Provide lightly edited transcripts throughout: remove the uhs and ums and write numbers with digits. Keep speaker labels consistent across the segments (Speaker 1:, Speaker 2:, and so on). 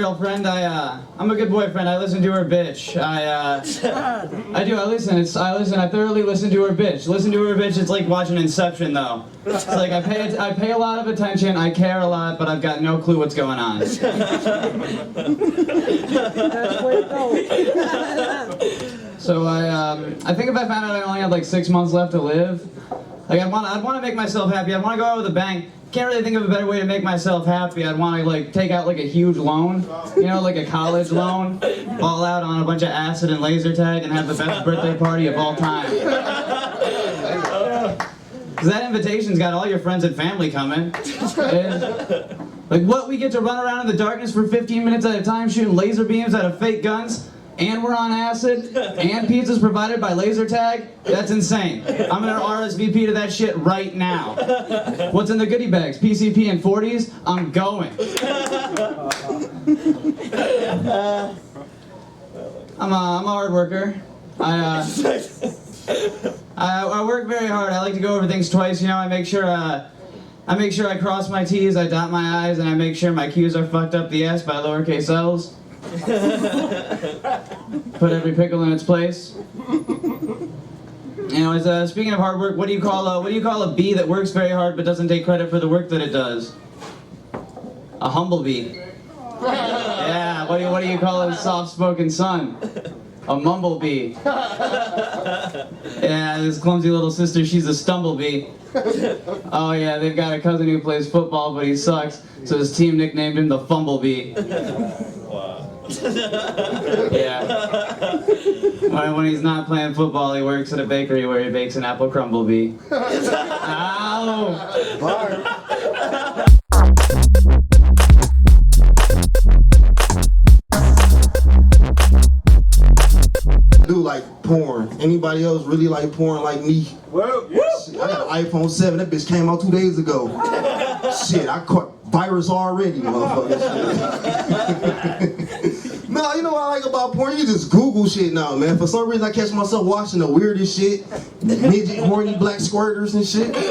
Speaker 1: girlfriend. I'm a good boyfriend. I listen to her bitch. I listen. I thoroughly listen to her bitch. Listen to her bitch. It's like watching Inception, though. It's like I pay a lot of attention. I care a lot, but I've got no clue what's going on.
Speaker 2: That's where it goes.
Speaker 1: So I think if I found out I only had like 6 months left to live, like I'd want to make myself happy. I'd want to go out with a bang. Can't really think of a better way to make myself happy. I'd want to like take out like a huge loan, you know, like a college loan, ball out on a bunch of acid and laser tag, and have the best birthday party of all time. Cause that invitation's got all your friends and family coming. And, like what, we get to run around in the darkness for 15 minutes at a time shooting laser beams out of fake guns? And we're on acid, and pizza's provided by laser tag? That's insane. I'm gonna RSVP to that shit right now. What's in the goodie bags? PCP and 40s? I'm going. I'm a hard worker. I work very hard. I like to go over things twice, you know. I make sure I cross my T's, I dot my I's, and I make sure my Q's are fucked up the ass by lowercase L's. Put every pickle in its place. Anyways, speaking of hard work, what do you call a bee that works very hard but doesn't take credit for the work that it does? A humblebee. Yeah. What do you call a soft-spoken son? A mumblebee. Yeah, this clumsy little sister, she's a stumblebee. Oh yeah, they've got a cousin who plays football, but he sucks, so his team nicknamed him the Fumblebee. Yeah. When he's not playing football, he works at a bakery where he bakes an apple crumble bee. Ow!
Speaker 3: Do like porn. Anybody else really like porn like me?
Speaker 4: Well,
Speaker 3: Shit, I got an iPhone 7. That bitch came out 2 days ago. Shit, I caught virus already, motherfucker. No, you know what I like about porn? You just Google shit now, man. For some reason, I catch myself watching the weirdest shit. Midget, horny black squirters and shit. Man,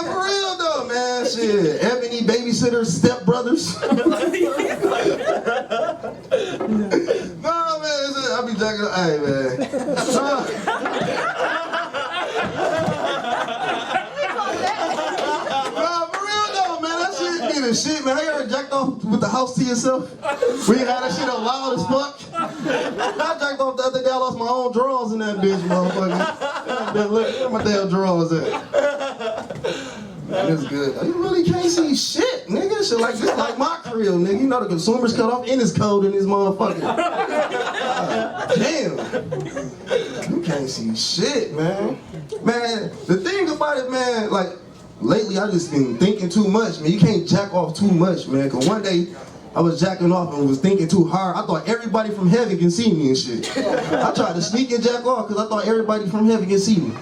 Speaker 3: for real though, man. Shit. Ebony babysitters, stepbrothers. No, man. I be jacking. Hey, man. Shit, man, I ever jacked off with the house to yourself? We had that shit up loud as fuck. I jacked off the other day, I lost my own drawers in that bitch, motherfucker. Look, where my damn drawers at? Man, it's good. You really can't see shit, nigga. Shit like this, like my crib, nigga. You know the consumer's cut off and it's cold in this motherfucker. Damn. You can't see shit, man. Man, the thing about it, man, like, lately, I just been thinking too much, man. You can't jack off too much, man. Cause one day, I was jacking off and was thinking too hard. I thought everybody from heaven can see me and shit. I tried to sneak and jack off cause I thought everybody from heaven can see me.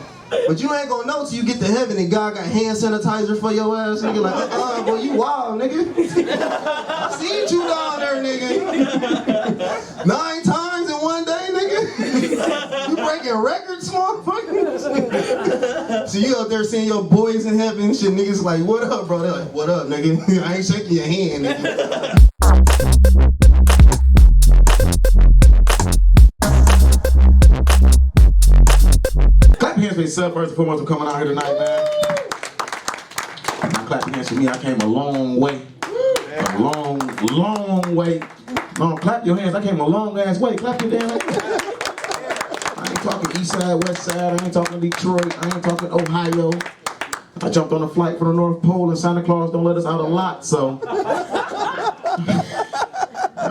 Speaker 3: But you ain't gonna know till you get to heaven and God got hand sanitizer for your ass. And you're like, boy, you wild, nigga. I seen you down there, nigga. 9 times in one day, nigga. You breaking records, motherfucker. So you out there seeing your boys in heaven and shit, niggas like, what up, bro? They're like, what up, nigga? I ain't shaking your hand, nigga.
Speaker 4: clap your hands for yourself first and foremost for coming out here tonight, man. Now clap your hands for me. I came a long way. A long way. No, clap your hands. I came a long ass way. Clap your damn hands. I ain't talking east side, west side. I ain't talking Detroit. I ain't talking Ohio. I jumped on a flight for the North Pole and Santa Claus don't let us out a lot, so I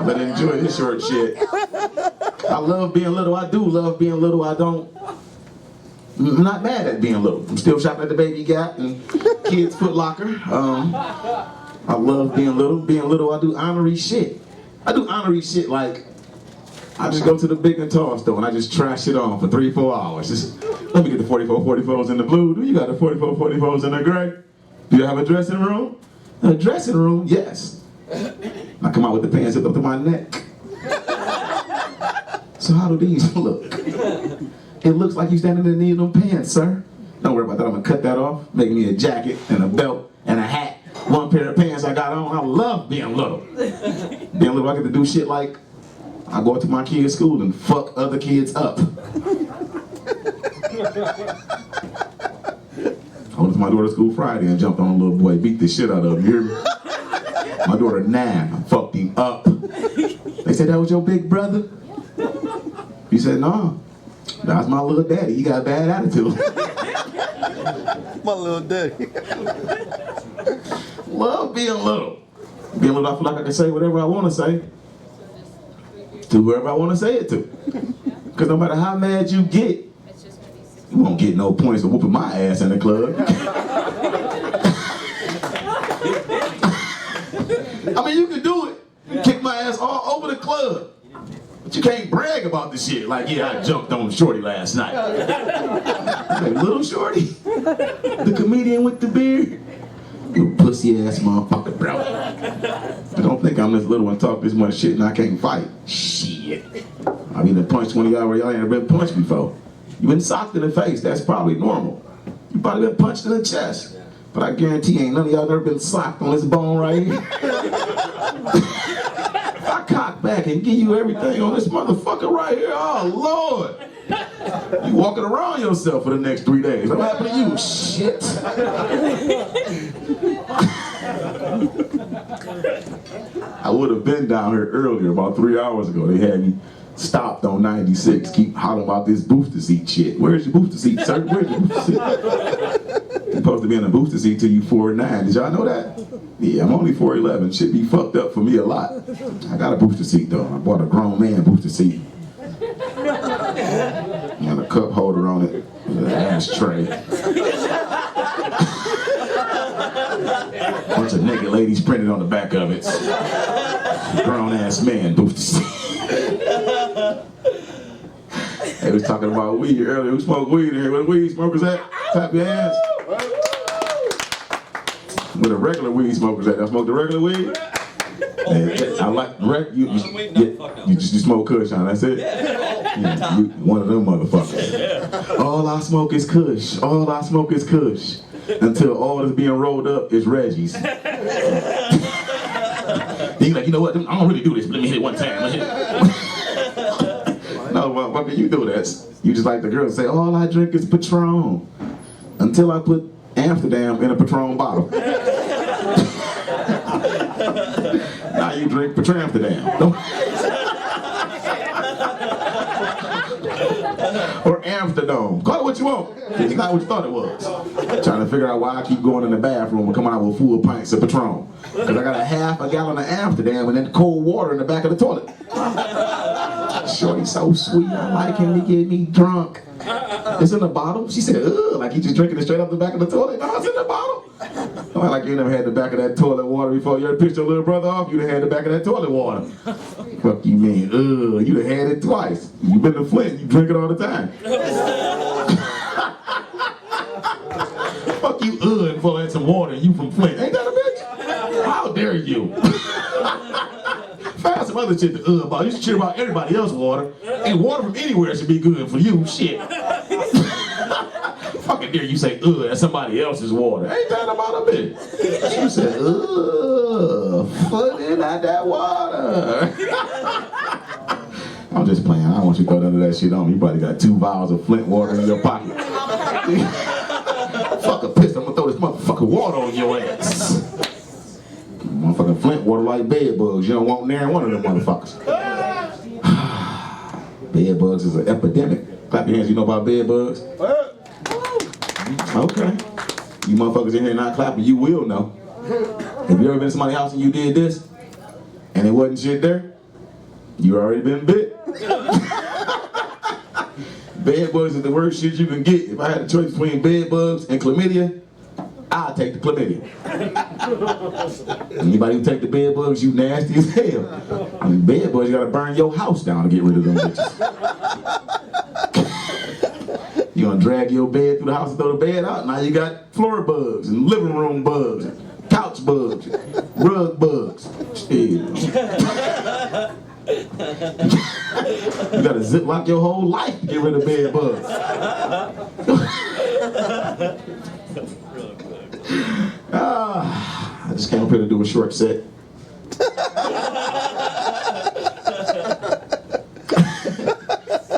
Speaker 4: better enjoy this short shit. I love being little. I do love being little. I'm not mad at being little. I'm still shopping at the Baby Gap and Kids Foot Locker. I love being little. Being little, I do honorary shit. I do honorary shit like I just go to the big and tall store and I just trash it on for 3-4 hours. Just, let me get the 44-44s in the blue. Do you got the 44-44s in the gray? Do you have a dressing room? A dressing room? Yes. I come out with the pants up to my neck. So how do these look? It looks like you standing in the need of them pants, sir. Don't worry about that. I'm gonna cut that off, make me a jacket and a belt and a hat one pair of pants I got on. I love being little. Being little, I get to do shit like I go to my kids' school and fuck other kids up. I went to my daughter's school Friday and jumped on a little boy, beat the shit out of him. You hear me? My daughter 9, I fucked him up. They said, that was your big brother? He said, no, that was my little daddy. He got a bad attitude.
Speaker 5: My little daddy.
Speaker 4: Love being little. Being little, I feel like I can say whatever I want to say to whoever I want to say it to. Because no matter how mad you get, you won't get no points for whooping my ass in the club. I mean, you can do it. Kick my ass all over the club. But you can't brag about this shit. Like, yeah, I jumped on Shorty last night. Like, little Shorty? The comedian with the beard? You pussy ass motherfucker, bro. I don't think I'm this little and talk this much shit and I can't fight. Shit. I've been punched 20 y'all where y'all ain't been punched before. You've been socked in the face. That's probably normal. You probably been punched in the chest. But I guarantee ain't none of y'all ever been socked on this bone right here. If I cock back and give you everything on this motherfucker right here, oh Lord. You walking around yourself for the next 3 days. What happened to you? Shit. I would have been down here earlier, about 3 hours ago. They had me stopped on 96, keep hollering about this booster seat shit. Where's your booster seat, sir? Where's your booster seat? You're supposed to be in a booster seat till you 4'9". Did y'all know that? Yeah, I'm only 4'11". Shit be fucked up for me a lot. I got a booster seat though. I bought a grown man booster seat. Got a cup holder on it, with an ashtray. Bunch of naked ladies printed on the back of it. Grown ass man booster seat. They was talking about weed earlier. Who smoked weed in here? Where the weed smokers at? Clap your hands. Where the regular weed smokers at? I smoke the regular weed? I like you smoke Kush, huh? That's it? Yeah, you one of them motherfuckers. All I smoke is Kush. All I smoke is Kush. Until all that's being rolled up is Reggie's. He's like, you know what? I don't really do this, but let me hit it one time. No, motherfucker, you do this. You just like the girl say, all I drink is Patron. Until I put Amsterdam in a Patron bottle. Now you drink Patron Amsterdam. Or Amsterdam. Call it what you want. It's not what you thought it was. Trying to figure out why I keep going in the bathroom and coming out with full pints of Patron. Because I got a half a gallon of Amsterdam and then cold water in the back of the toilet. Shorty's so sweet, I like him, he get me drunk. It's in the bottle? She said, ugh, like he just drinking it straight up the back of the toilet. No, it's in the bottle. I'm like, you never had the back of that toilet water before. You ever pissed your little brother off? You done had the back of that toilet water. Fuck you mean, ugh, you done had it twice. You been to Flint, you drink it all the time. Fuck you, and full of some water, and you from Flint. Ain't that a bitch? How dare you? Find some other shit to about. You should cheer about everybody else's water. And water from anywhere should be good for you. Shit. Fucking dare you say that's somebody else's water. Ain't that about a bitch? You said, flooding out that water. I'm just playing. I don't want you to throw none of that shit on me. You probably got 2 vials of Flint water in your pocket. Fuck a piss, I'm gonna throw this motherfucking water on your ass. Motherfucking Flint water like bed bugs. You don't want near one of them motherfuckers. Bed bugs is an epidemic. Clap your hands, you know about bed bugs? Okay. You motherfuckers in here not clapping, you will know. Have you ever been to somebody's house and you did this? And it wasn't shit there? You already been bit. Bed bugs is the worst shit you can get. If I had a choice between bed bugs and chlamydia, I'll take the chlamydia. Anybody who take the bed bugs, you nasty as hell. I mean, bed bugs, you gotta burn your house down to get rid of them bitches. You gonna drag your bed through the house and throw the bed out? Now you got floor bugs and living room bugs, and couch bugs, and rug bugs. Shit. You gotta ziplock your whole life to get rid of bed bugs. I just came up here to do a short set.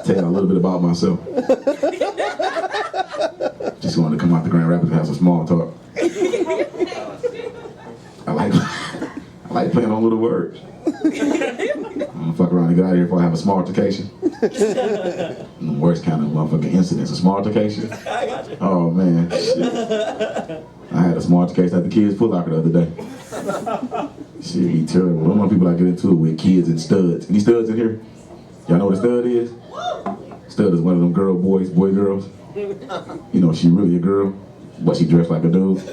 Speaker 4: Tell you a little bit about myself. Just wanted to come out to Grand Rapids and have some small talk. I like playing on little words. I'm gonna fuck around and get out of here before I have a small altercation. The worst kind of motherfucking incidents. A small altercation? Oh man, shit. I had a small altercation at the kids' Foot Locker the other day. Shit be terrible. One of the people I get into it with kids and studs. Any studs in here? Y'all know what a stud is? Stud is one of them boy girls. You know, she really a girl, but she dressed like a dude.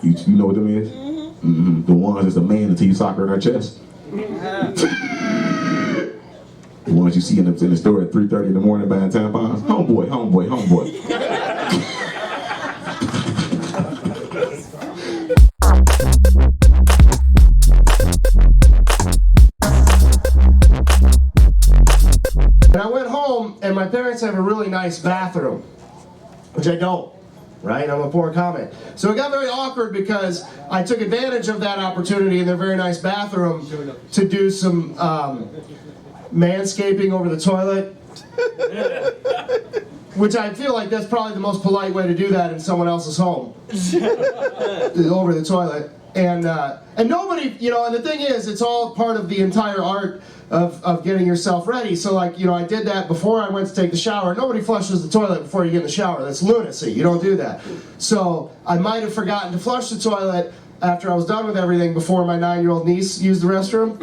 Speaker 4: You know what them is? Mm-hmm. The ones that's a man until you sock her in her chest. The ones you see in the store at 3:30 in the morning buying tampons. Homeboy.
Speaker 6: And I went home, and my parents have a really nice bathroom, which I don't, right? I'm a poor comment. So it got very awkward because I took advantage of that opportunity in their very nice bathroom to do some manscaping over the toilet, which I feel like that's probably the most polite way to do that in someone else's home, over the toilet. And nobody, you know, and the thing is, it's all part of the entire art of getting yourself ready. So like, you know, I did that before I went to take the shower. Nobody flushes the toilet before you get in the shower. That's lunacy. You don't do that. So I might have forgotten to flush the toilet after I was done with everything before my 9-year-old niece used the restroom.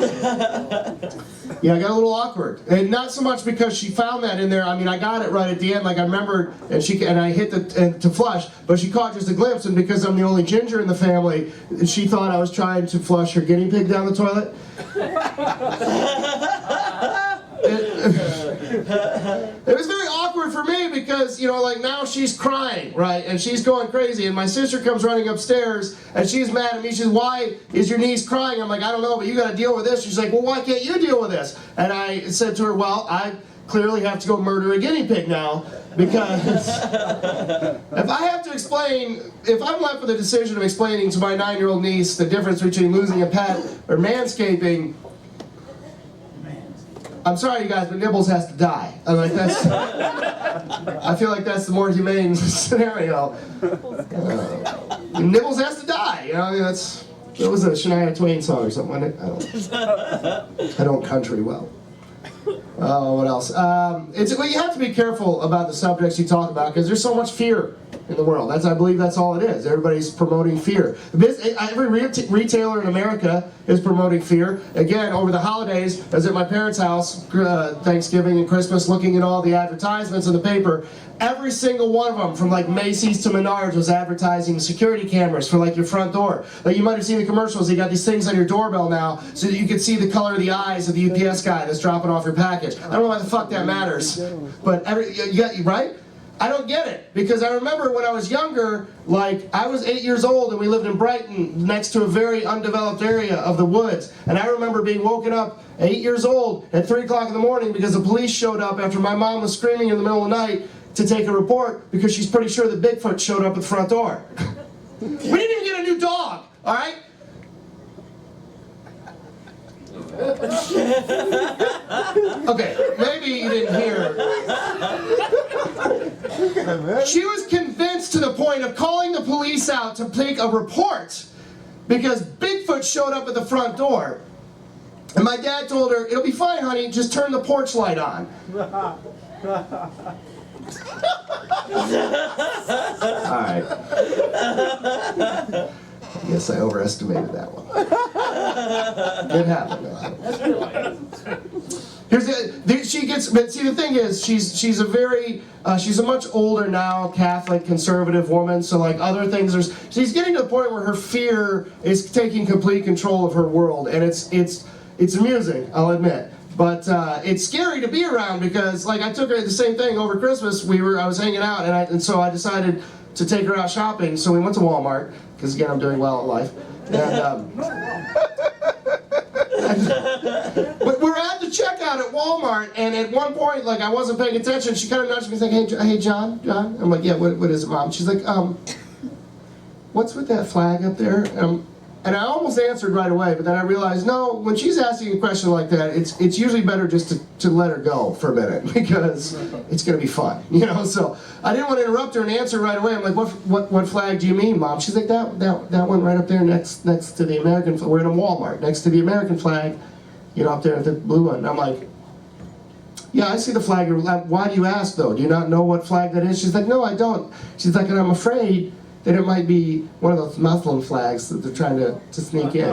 Speaker 6: Yeah, I got a little awkward. And not so much because she found that in there. I mean, I got it right at the end. Like I remembered, and I hit to flush, but she caught just a glimpse. And because I'm the only ginger in the family, she thought I was trying to flush her guinea pig down the toilet. It was very awkward for me because, you know, like now she's crying, right? And she's going crazy. And my sister comes running upstairs and she's mad at me. She's, why is your niece crying? I'm like, I don't know, but you got to deal with this. She's like, well, why can't you deal with this? And I said to her, well, I clearly have to go murder a guinea pig now because if I have to explain, if I'm left with the decision of explaining to my 9-year-old niece the difference between losing a pet or manscaping, I'm sorry, you guys, but Nibbles has to die. I'm like, that's. I feel like that's the more humane scenario. Nibbles has to die. You know, I mean, that was a Shania Twain song or something, wasn't it? I don't country well. Oh, what else? Well, you have to be careful about the subjects you talk about because there's so much fear in the world. I believe that's all it is. Everybody's promoting fear. Every retailer in America is promoting fear. Again, over the holidays, I was at my parents' house, Thanksgiving and Christmas, looking at all the advertisements in the paper. Every single one of them, from like Macy's to Menards, was advertising security cameras for like your front door. Like you might have seen the commercials. They got these things on your doorbell now, so that you can see the color of the eyes of the UPS guy that's dropping off your package. I don't know why the fuck that matters, but right? I don't get it, because I remember when I was younger, like, I was 8 years old and we lived in Brighton next to a very undeveloped area of the woods, and I remember being woken up 8 years old at 3 o'clock in the morning because the police showed up after my mom was screaming in the middle of the night to take a report because she's pretty sure that Bigfoot showed up at the front door. We didn't even get a new dog, all right? Okay, maybe you didn't hear. She was convinced to the point of calling the police out to take a report because Bigfoot showed up at the front door. And my dad told her, it'll be fine, honey, just turn the porch light on. Alright. I guess I overestimated that one. It happened. But see, the thing is, she's a much older now Catholic conservative woman. So like other things, she's getting to the point where her fear is taking complete control of her world, and it's amusing, I'll admit. But it's scary to be around because, like, I took her the same thing over Christmas. I was hanging out, and so I decided to take her out shopping. So we went to Walmart because, again, I'm doing well in life. And, but we're at the checkout at Walmart, and at one point, like, I wasn't paying attention. She kind of nudged me, saying, "Hey, John." I'm like, "Yeah, what is it, Mom?" She's like, "What's with that flag up there?" And I almost answered right away, but then I realized, no, when she's asking a question like that, it's usually better just to let her go for a minute, because it's going to be fun, you know? So I didn't want to interrupt her and answer right away. I'm like, what flag do you mean, Mom? She's like, that one right up there next to the American flag. We're in a Walmart, next to the American flag, you know, up there, the blue one. And I'm like, yeah, I see the flag. Why do you ask, though? Do you not know what flag that is? She's like, no, I don't. She's like, and I'm afraid that it might be one of those Muslim flags that they're trying to sneak in.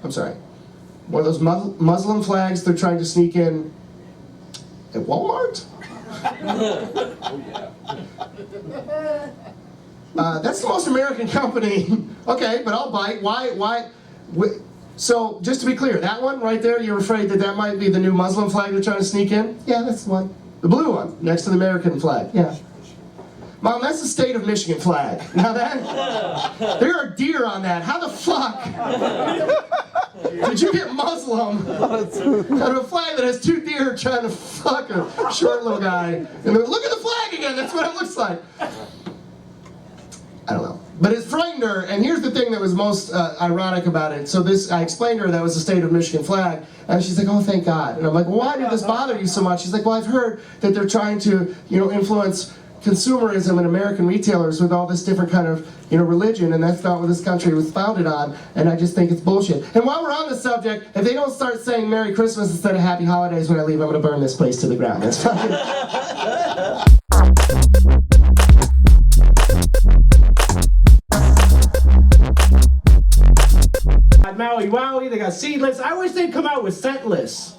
Speaker 6: I'm sorry. One of those Muslim flags they're trying to sneak in at Walmart? That's the most American company. Okay, but I'll bite. Why? So, just to be clear, that one right there, you're afraid that might be the new Muslim flag they're trying to sneak in? Yeah, that's the one. The blue one, next to the American flag. Yeah. Mom, that's the state of Michigan flag. Now there are deer on that. How the fuck did you get Muslim out of a flag that has 2 deer trying to fuck a short little guy? And look at the flag again, that's what it looks like. I don't know. But it frightened her, and here's the thing that was most ironic about it. So I explained to her that was the state of Michigan flag, and she's like, oh, thank God. And I'm like, well, why did this bother you so much? She's like, well, I've heard that they're trying to, influence consumerism and American retailers with all this different kind of, religion, and that's not what this country was founded on, and I just think it's bullshit. And while we're on the subject, if they don't start saying Merry Christmas instead of Happy Holidays when I leave, I'm going to burn this place to the ground. That's fucking...
Speaker 2: Maui Wowie, they got seedless. I wish they'd come out with scentless.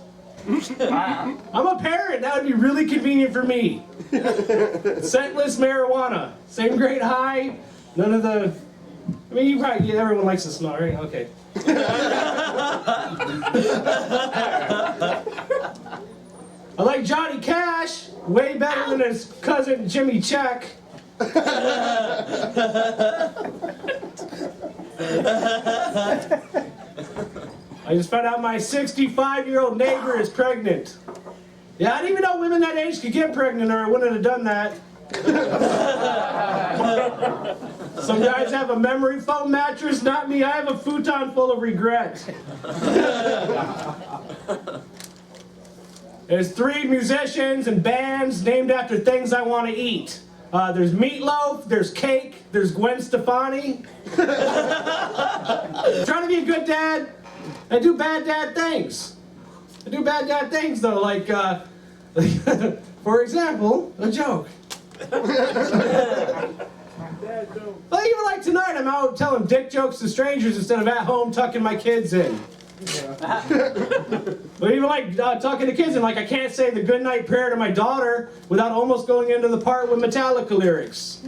Speaker 2: I'm a parent, that would be really convenient for me. Scentless marijuana, same grade high, none of the, I mean, everyone likes the smell, right? Okay. I like Johnny Cash, way better than his cousin Jimmy Check. I just found out my 65-year-old neighbor is pregnant. Yeah, I didn't even know women that age could get pregnant, or I wouldn't have done that. Some guys have a memory foam mattress, not me. I have a futon full of regret. There's 3 musicians and bands named after things I want to eat. There's Meatloaf, there's Cake, there's Gwen Stefani. Trying to be a good dad. I do bad dad things. I do bad dad things though, like for example, a joke. Well, even like tonight, I'm out telling dick jokes to strangers instead of at home tucking my kids in. But even like talking to kids and like I can't say the goodnight prayer to my daughter without almost going into the part with Metallica lyrics.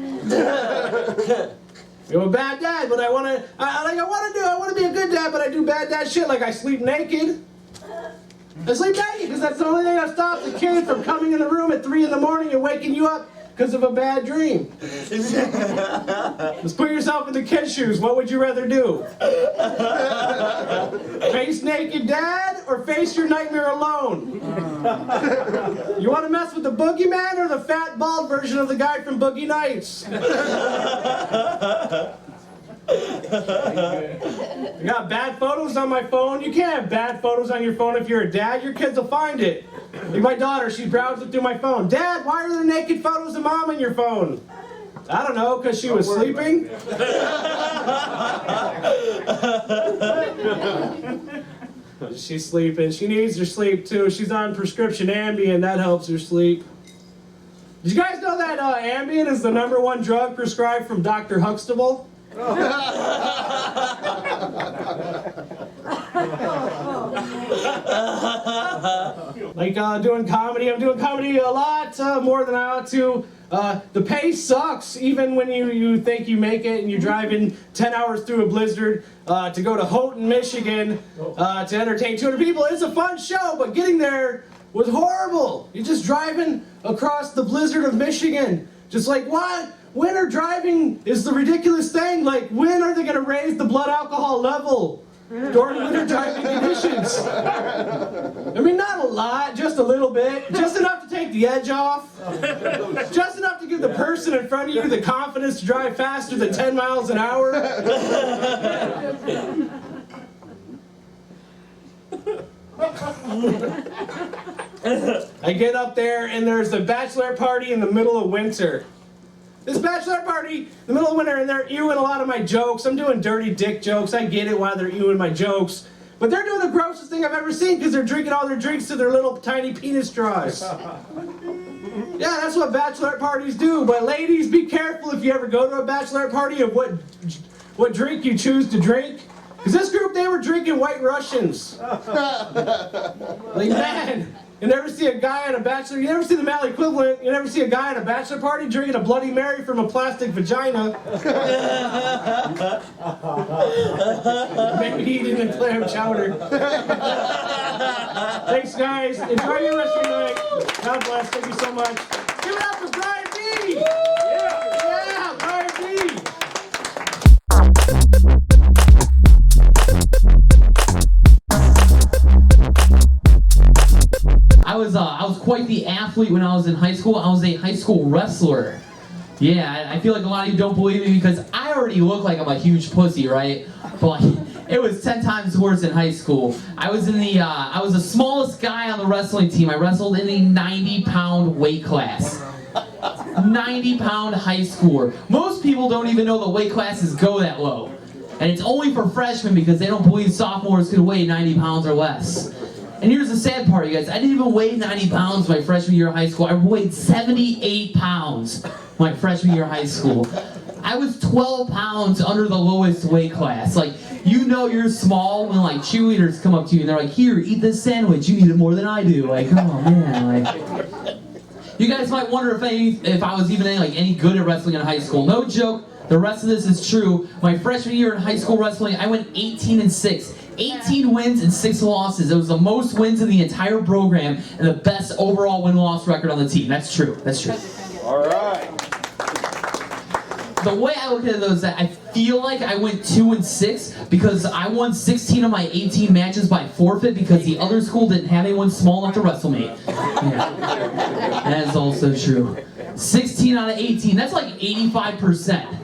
Speaker 2: I'm a bad dad, but I want to be a good dad, but I do bad dad shit, like I sleep naked. I sleep naked because that's the only thing that stops a kid from coming in the room at 3 in the morning and waking you up because of a bad dream. Let's put yourself in the kid's shoes. What would you rather do? Face naked dad or face your nightmare alone? You want to mess with the boogeyman or the fat, bald version of the guy from Boogie Nights? I got bad photos on my phone. You can't have bad photos on your phone if you're a dad. Your kids will find it. Like my daughter, she browsed it through my phone. Dad, why are there naked photos of mom on your phone? I don't know, because she was sleeping. She's sleeping. She needs her sleep too. She's on prescription Ambien. That helps her sleep. Did you guys know that Ambien is the #1 drug prescribed from Dr. Huxtable? Like doing comedy. I'm doing comedy a lot more than I ought to. The pay sucks, even when you think you make it and you're driving 10 hours through a blizzard to go to Houghton, Michigan to entertain 200 people. It's a fun show, but getting there was horrible. You're just driving across the blizzard of Michigan. Just like, what? Winter driving is the ridiculous thing. Like, when are they going to raise the blood alcohol level during winter driving conditions? I mean, not a lot, just a little bit. Just enough to take the edge off. Just enough to give the person in front of you the confidence to drive faster than 10 miles an hour? I get up there and there's a bachelor party in the middle of winter. This bachelor party in the middle of winter, and they're ewing a lot of my jokes. I'm doing dirty dick jokes. I get it why they're ewing my jokes. But they're doing the grossest thing I've ever seen because they're drinking all their drinks to their little tiny penis straws. Yeah, that's what bachelorette parties do. But ladies, be careful if you ever go to a bachelorette party of what drink you choose to drink. Because this group, they were drinking White Russians. Like, man, you never see a guy at a bachelor, you never see the male equivalent, you never see a guy at a bachelor party drinking a Bloody Mary from a plastic vagina. Maybe eating a clam chowder. Thanks, guys. Enjoy your rest of your night. God bless. Thank you so much. Give it up for Brian B. Yeah, Brian B.
Speaker 7: I was quite the athlete when I was in high school. I was a high school wrestler. Yeah, I feel like a lot of you don't believe me because I already look like I'm a huge pussy, right? But it was 10 times worse in high school. I was the smallest guy on the wrestling team. I wrestled in the 90-pound weight class. 90-pound high schooler. Most people don't even know the weight classes go that low. And it's only for freshmen because they don't believe sophomores could weigh 90 pounds or less. And here's the sad part, you guys. I didn't even weigh 90 pounds my freshman year of high school. I weighed 78 pounds my freshman year of high school. I was 12 pounds under the lowest weight class. Like, you know you're small when, like, cheerleaders come up to you and they're like, here, eat this sandwich. You eat it more than I do. Like, oh, man. Like, you guys might wonder if I was even any good at wrestling in high school. No joke. The rest of this is true. My freshman year in high school wrestling, I went 18-6. 18 wins and 6 losses. It was the most wins in the entire program and the best overall win-loss record on the team. That's true. That's true.
Speaker 5: All right.
Speaker 7: The way I look at it though is that I feel like I went 2-6 because I won 16 of my 18 matches by forfeit because the other school didn't have anyone small enough to wrestle me. Yeah. That is also true. 16 out of 18. That's like 85%.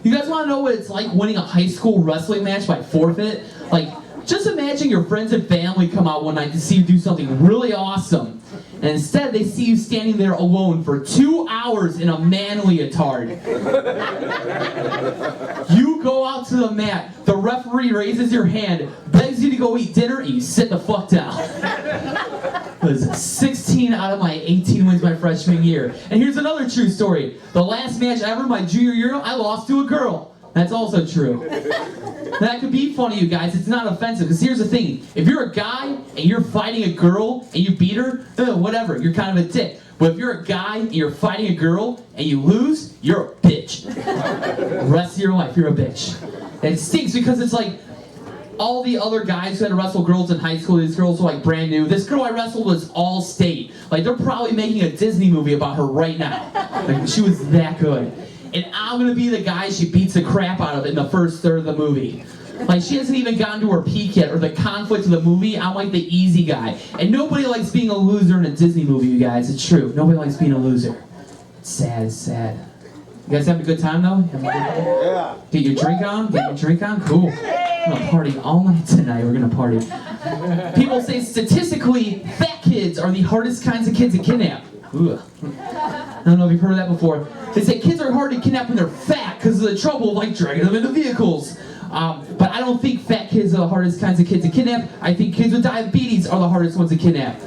Speaker 7: You guys want to know what it's like winning a high school wrestling match by forfeit? Like, just imagine your friends and family come out one night to see you do something really awesome. And instead, they see you standing there alone for 2 hours in a man leotard. You go out to the mat, the referee raises your hand, begs you to go eat dinner, and you sit the fuck down. It was 16 out of my 18 wins my freshman year. And here's another true story. The last match ever, my junior year, I lost to a girl. That's also true. That could be funny, you guys. It's not offensive, because here's the thing. If you're a guy and you're fighting a girl and you beat her, whatever, you're kind of a dick. But if you're a guy and you're fighting a girl and you lose, you're a bitch. The rest of your life, you're a bitch. And it stinks because it's like, all the other guys who had to wrestle girls in high school, these girls were like brand new. This girl I wrestled was all state. Like, they're probably making a Disney movie about her right now. Like, she was that good. And I'm gonna be the guy she beats the crap out of in the first third of the movie. Like, she hasn't even gotten to her peak yet, or the conflict of the movie. I'm like the easy guy. And nobody likes being a loser in a Disney movie, you guys. It's true. Nobody likes being a loser. It's sad, it's sad. You guys having a good time, though?
Speaker 5: Yeah.
Speaker 7: Get your drink on? Get your drink on? Cool. We're gonna party all night tonight. We're gonna party. People say statistically, fat kids are the hardest kinds of kids to kidnap. Ugh. I don't know if you've heard of that before. They say kids are hard to kidnap when they're fat because of the trouble of, like, dragging them into vehicles. But I don't think fat kids are the hardest kinds of kids to kidnap. I think kids with diabetes are the hardest ones to kidnap.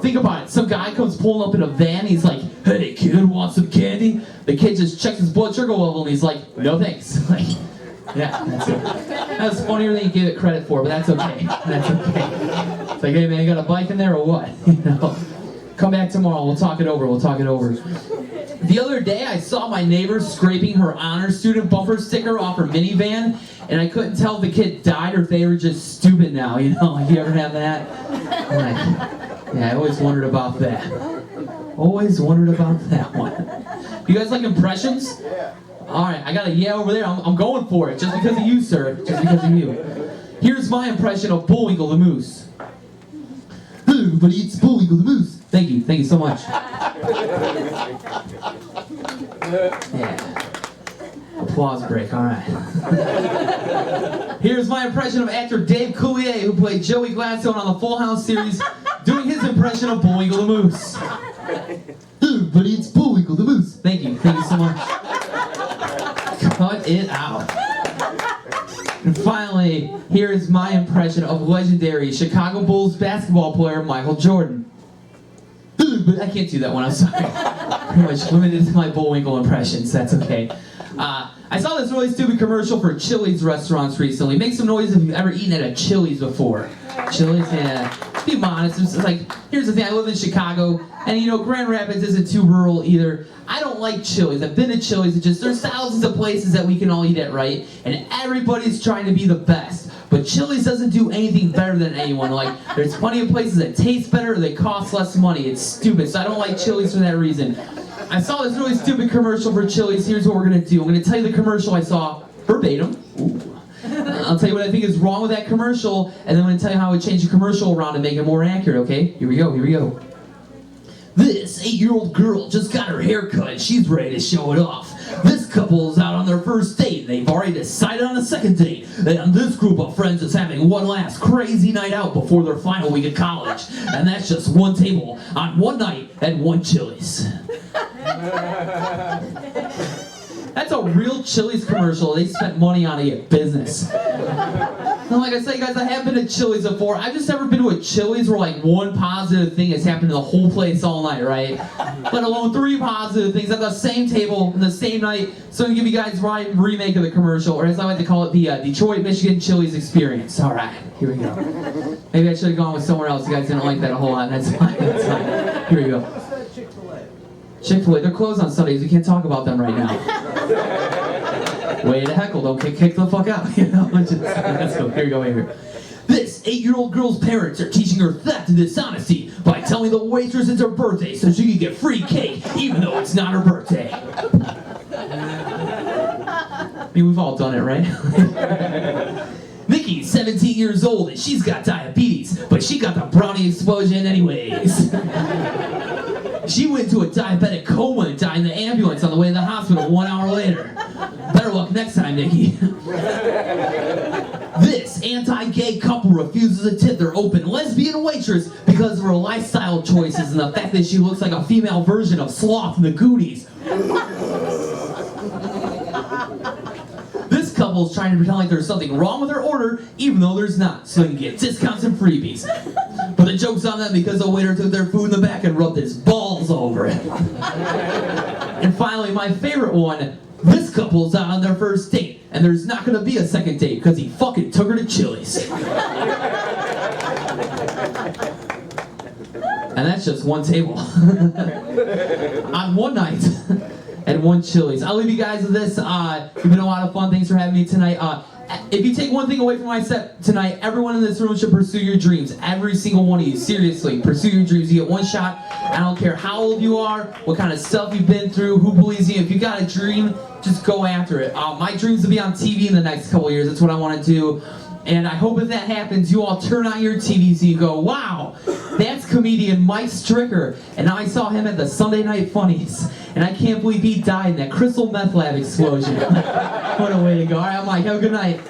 Speaker 7: Think about it. Some guy comes pulling up in a van. He's like, "Hey kid, want some candy?" The kid just checks his blood sugar level and he's like, "No thanks." Like, yeah, that's it. That's funnier than you give it credit for, but that's okay. That's okay. It's like, hey man, you got a bike in there or what? You know. Come back tomorrow. We'll talk it over. We'll talk it over. The other day, I saw my neighbor scraping her honor student bumper sticker off her minivan, and I couldn't tell if the kid died or if they were just stupid now. You know, like, you ever have that? Like, yeah, I always wondered about that. Always wondered about that one. You guys like impressions?
Speaker 5: Yeah.
Speaker 7: All right, I got a yeah over there. I'm going for it, just because of you, sir. Just because of you. Here's my impression of Bullwinkle the Moose. Hello, everybody. It's Bullwinkle the Moose. Thank you so much. Yeah. Applause break, alright. Here's my impression of actor Dave Coulier, who played Joey Gladstone on the Full House series, doing his impression of Bullwinkle the Moose. Hey everybody, it's Bullwinkle the Moose. Thank you so much. Cut it out. And finally, here is my impression of legendary Chicago Bulls basketball player Michael Jordan. I can't do that one, I'm sorry. Pretty much limited to my Bullwinkle impressions, that's okay. I saw this really stupid commercial for Chili's restaurants recently. Make some noise if you've ever eaten at a Chili's before. Chili's, yeah. Be honest, it's like, here's the thing, I live in Chicago, and you know, Grand Rapids isn't too rural either. I don't like Chili's. I've been to Chili's, it's just, there's thousands of places that we can all eat at, right? And everybody's trying to be the best. But Chili's doesn't do anything better than anyone. Like, there's plenty of places that taste better, or they cost less money. It's stupid, so I don't like Chili's for that reason. I saw this really stupid commercial for Chili's. Here's what we're gonna do. I'm gonna tell you the commercial I saw verbatim. Ooh. I'll tell you what I think is wrong with that commercial, and then I'm gonna tell you how I would change the commercial around to make it more accurate, okay? Here we go. This 8-year-old girl just got her hair cut and she's ready to show it off. This couple is out on their first date. They've already decided on a second date. And this group of friends is having one last crazy night out before their final week of college. And that's just one table on one night at one Chili's. That's a real Chili's commercial. They spent money on to get business. And like I said, guys, I have been to Chili's before. I've just never been to a Chili's where like one positive thing has happened to the whole place all night, right? Let alone 3 positive things at the same table in the same night. So I'm gonna give you guys my remake of the commercial, or as I like to call it, the Detroit, Michigan Chili's experience. All right, here we go. Maybe I should have gone with somewhere else. You guys didn't like that a whole lot. That's fine. That's fine. Here we go. Chick-fil-A, they're closed on Sundays. We can't talk about them right now. Way to heckle, don't kick the fuck out. You know? Let's go. Here we go, here. This 8-year-old girl's parents are teaching her theft and dishonesty by telling the waitress it's her birthday so she can get free cake, even though it's not her birthday. I mean, we've all done it, right? Nikki's 17 years old and she's got diabetes, but she got the brownie explosion anyways. She went to a diabetic coma and died in the ambulance on the way to the hospital 1 hour later. Better luck next time, Nikki. This anti-gay couple refuses to tip their open lesbian waitress because of her lifestyle choices and the fact that she looks like a female version of Sloth in the Goonies. This couple's trying to pretend like there's something wrong with their order, even though there's not, so they can get discounts and freebies. But the joke's on them because the waiter took their food in the back and rubbed his balls over it. And finally, my favorite one, this couple's out on their first date, and there's not gonna be a second date because he fucking took her to Chili's. And that's just one table. On one night. And one Chili's. I'll leave you guys with this. It's been a lot of fun. Thanks for having me tonight. If you take one thing away from my set tonight, everyone in this room should pursue your dreams. Every single one of you. Seriously, pursue your dreams. You get one shot. I don't care how old you are, what kind of stuff you've been through, who believes in you. If you got a dream, just go after it. My dream's to be on TV in the next couple years. That's what I want to do. And I hope if that happens, you all turn on your TVs and you go, wow, that's comedian Mike Stricker. And now I saw him at the Sunday Night Funnies. And I can't believe he died in that crystal meth lab explosion. What a way to go. All right, Mike, have a good night.